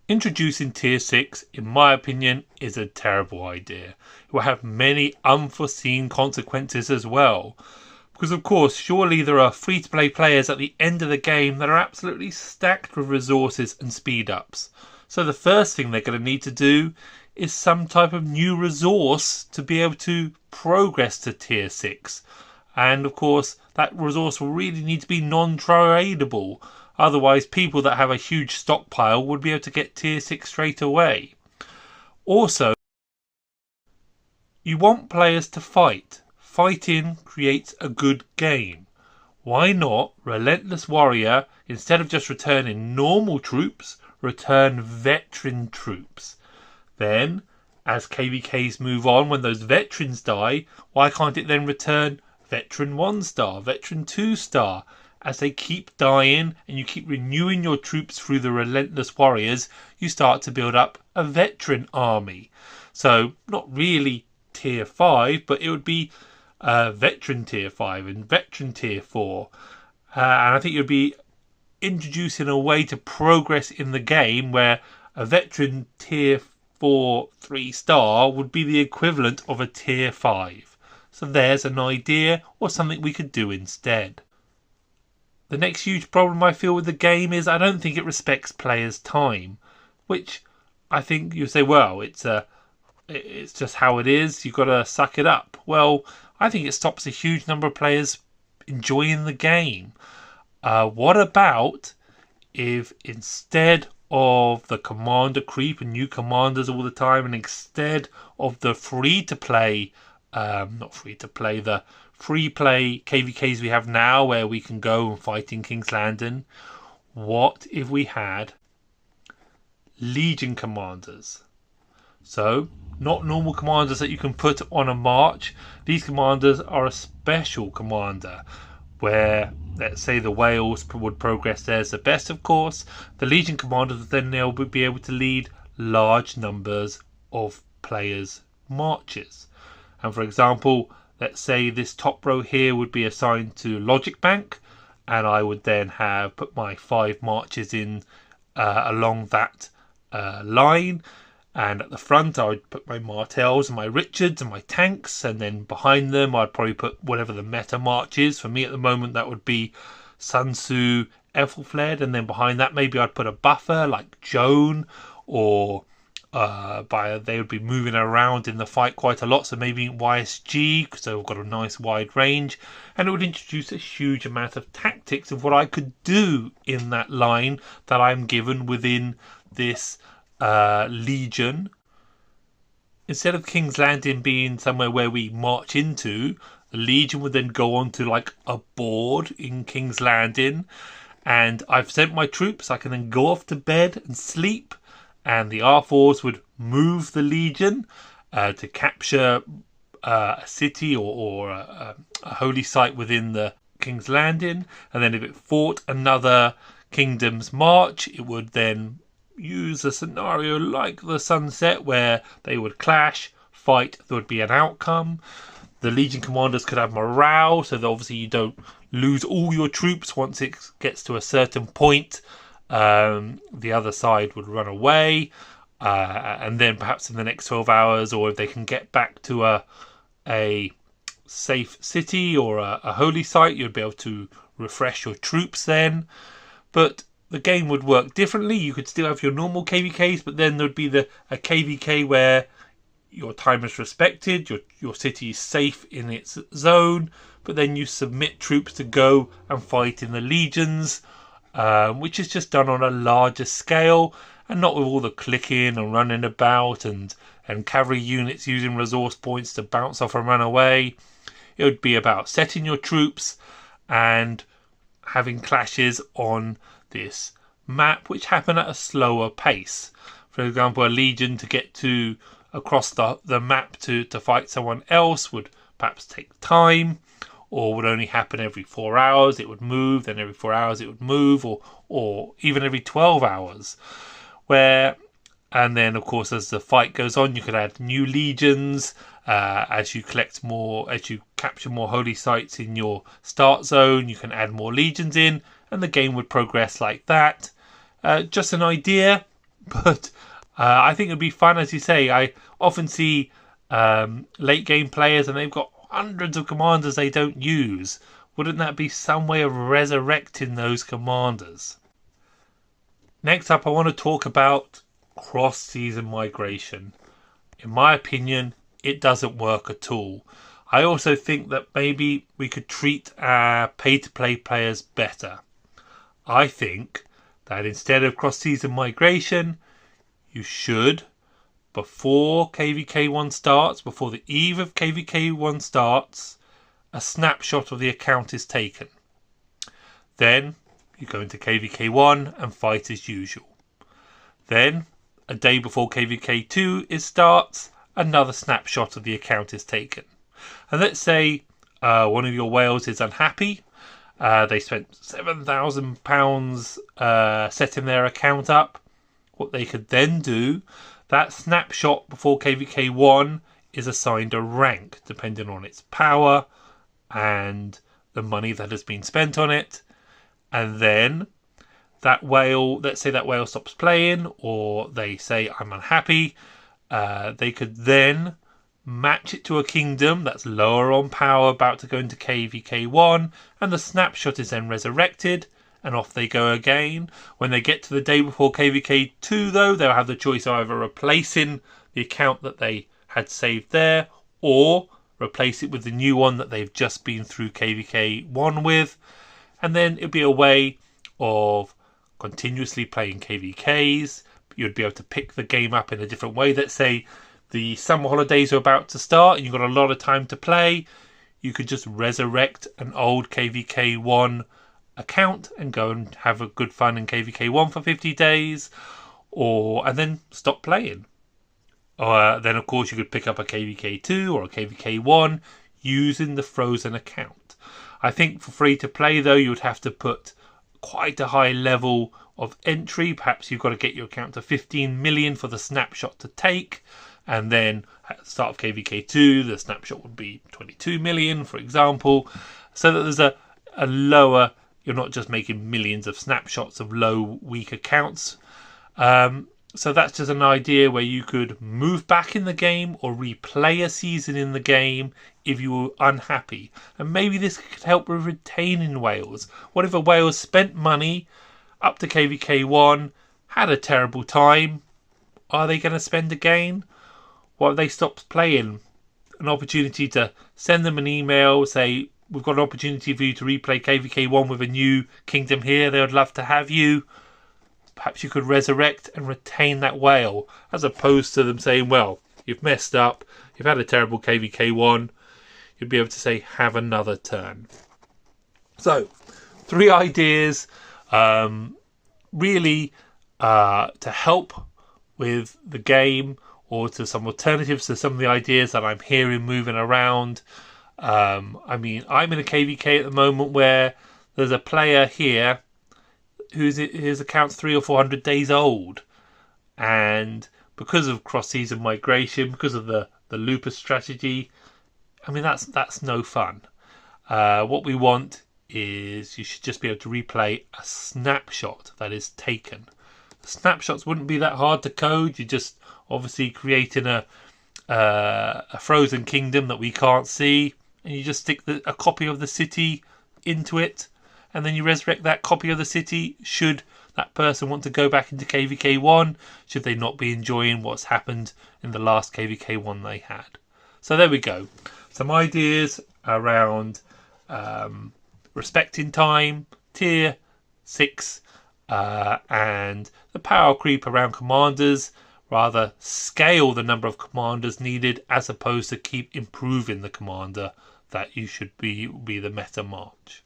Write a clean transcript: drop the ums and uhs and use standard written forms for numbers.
Introducing Tier 6, in my opinion, is a terrible idea. It will have many unforeseen consequences as well. Because of course, surely there are free-to-play players at the end of the game that are absolutely stacked with resources and speed-ups. So the first thing they're going to need to do is some type of new resource to be able to progress to Tier 6. And of course, that resource will really need to be non-tradable. Otherwise, people that have a huge stockpile would be able to get Tier 6 straight away. Also, you want players to fight. Fighting creates a good game. Why not Relentless Warrior, instead of just returning normal troops, return veteran troops? Then, as KVKs move on, when those veterans die, why can't it then return Veteran 1 star, Veteran 2 star? As they keep dying and you keep renewing your troops through the Relentless Warriors, you start to build up a veteran army. So, not really Tier 5, but it would be Veteran Tier 5 and Veteran Tier 4. And I think you'd be introducing a way to progress in the game where a Veteran Tier 4 3-star would be the equivalent of a Tier 5. So there's an idea or something we could do instead. The next huge problem I feel with the game is I don't think it respects players' time, which I think you say, well, it's just how it is, you've got to suck it up. Well, I think it stops a huge number of players enjoying the game. What about if instead of the commander creep and new commanders all the time, and instead of the free play KVKs we have now where we can go and fight in King's Landing, what if we had Legion commanders? So, not normal commanders that you can put on a march. These commanders are a special commander where, let's say, the Wales would progress theirs the best, of course. The Legion commanders then they'll be able to lead large numbers of players' marches. And for example, let's say this top row here would be assigned to Logic Bank, and I would then have put my 5 marches in along that line. And at the front, I would put my Martells and my Richards and my tanks. And then behind them, I'd probably put whatever the meta march is. For me at the moment, that would be Sun Tzu, Ethelflaed. And then behind that, maybe I'd put a buffer like Joan. Or they would be moving around in the fight quite a lot. So maybe YSG, because they've got a nice wide range. And it would introduce a huge amount of tactics of what I could do in that line that I'm given within this Legion. Instead of King's Landing being somewhere where we march into, the Legion would then go on to like a board in King's Landing, and I've sent my troops. I can then go off to bed and sleep, and the R4s would move the Legion to capture a city or a holy site within the King's Landing, and then if it fought another Kingdom's March, it would then use a scenario like the Sunset where they would clash, fight, there would be an outcome. The Legion commanders could have morale, so that obviously you don't lose all your troops once it gets to a certain point. The other side would run away, and then perhaps in the next 12 hours, or if they can get back to a safe city or a holy site, you'd be able to refresh your troops then. But the game would work differently. You could still have your normal KVKs, but then there'd be a KVK where your time is respected, your city is safe in its zone, but then you submit troops to go and fight in the legions, which is just done on a larger scale and not with all the clicking and running about and cavalry units using resource points to bounce off and run away. It would be about setting your troops and having clashes on this map which happen at a slower pace. For example, a legion to get to across the map to fight someone else would perhaps take time, or would only happen every 4 hours. It would move, then every 4 hours it would move, or even every 12 hours. And then of course as the fight goes on, you could add new legions as you capture more holy sites in your start zone. You can add more legions in, and the game would progress like that. Just an idea, But I think it'd be fun, as you say. I often see late game players and they've got hundreds of commanders they don't use. Wouldn't that be some way of resurrecting those commanders? Next up, I want to talk about cross-season migration. In my opinion, it doesn't work at all. I also think that maybe we could treat our pay-to-play players better. I think that instead of cross-season migration, you should, before KVK1 starts, before the eve of KVK1 starts, a snapshot of the account is taken. Then you go into KVK1 and fight as usual. Then, a day before KVK2 starts, another snapshot of the account is taken. And let's say one of your whales is unhappy. They spent £7,000 setting their account up. What they could then do, that snapshot before KVK1 is assigned a rank depending on its power and the money that has been spent on it. And then that whale, let's say that whale stops playing, or they say I'm unhappy, they could then match it to a kingdom that's lower on power, about to go into KVK1, and the snapshot is then resurrected, and off they go again. When they get to the day before KVK2, though, they'll have the choice of either replacing the account that they had saved there, or replace it with the new one that they've just been through KVK1 with. And then it'd be a way of continuously playing KVKs. You'd be able to pick the game up in a different way. Let's say the summer holidays are about to start and you've got a lot of time to play. You could just resurrect an old KVK1 account and go and have a good fun in KVK1 for 50 days, and then stop playing. Then of course you could pick up a KVK2 or a KVK1 using the frozen account. I think for free to play though, you would have to put quite a high level of entry. Perhaps you've got to get your account to 15 million for the snapshot to take, and then at the start of KVK2 the snapshot would be 22 million, for example, so that there's a lower, you're not just making millions of snapshots of low weak accounts. So that's just an idea where you could move back in the game or replay a season in the game if you were unhappy. And maybe this could help with retaining whales. What if a whale spent money up to KVK1, had a terrible time? Are they going to spend again? What if they stopped playing? An opportunity to send them an email, say, we've got an opportunity for you to replay KVK1 with a new kingdom here. They would love to have you. Perhaps you could resurrect and retain that whale, as opposed to them saying, well, you've messed up, you've had a terrible KVK1. You'd be able to say, have another turn. So, 3 ideas really to help with the game, or to some alternatives to some of the ideas that I'm hearing moving around. I mean, I'm in a KVK at the moment where there's a player here his account's 300 or 400 days old, and because of cross-season migration, because of the lupus strategy, I mean that's no fun. What we want is you should just be able to replay a snapshot that is taken. Snapshots wouldn't be that hard to code. You're just obviously creating a frozen kingdom that we can't see, and you just stick a copy of the city into it, and then you resurrect that copy of the city should that person want to go back into KVK1, should they not be enjoying what's happened in the last KVK1 they had. So there we go. Some ideas around respecting time, tier 6, and the power creep around commanders. Rather scale the number of commanders needed as opposed to keep improving the commander that you should be the meta march.